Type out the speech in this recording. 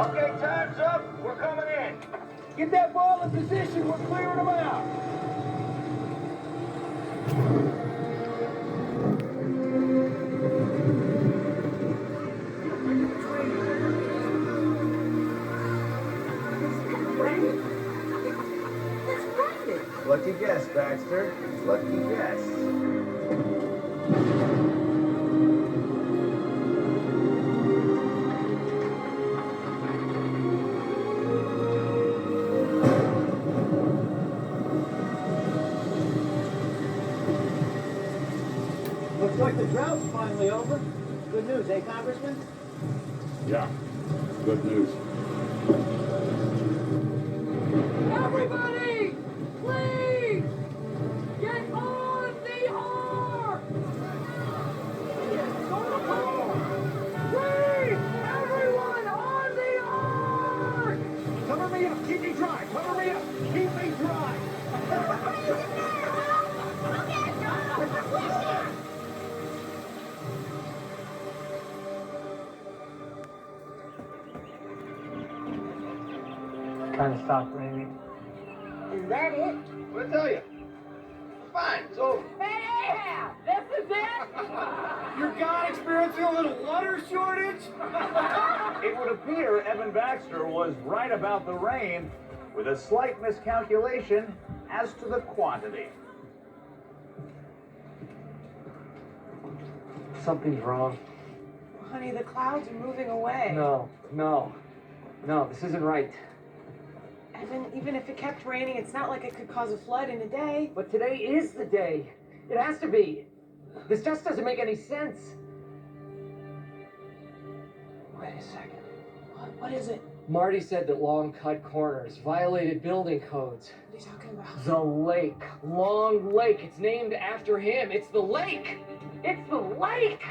Okay, time's up. We're coming in. Get that ball in position. We're clearing them out. Lucky guess, Baxter. Lucky guess. Looks like the drought's finally over. Good news, eh, Congressman? Yeah, good news. Everybody, please get on the ark! Please, everyone on the ark! Cover me up. Keep me dry. Cover me up. Keep me dry. Kind of stopped raining. Is that it? What'd I tell you? Fine, it's over. Hey, Ahab, this is it? Your God experiencing a little water shortage? It would appear Evan Baxter was right about the rain, with a slight miscalculation as to the quantity. Something's wrong. Honey, the clouds are moving away. No, this isn't right. Evan, even if it kept raining, it's not like it could cause a flood in a day. But today is the day. It has to be. This just doesn't make any sense. Wait a second. What is it? Marty said that long cut corners violated building codes. What are you talking about? The lake. Long Lake. It's named after him. It's the lake. It's the lake.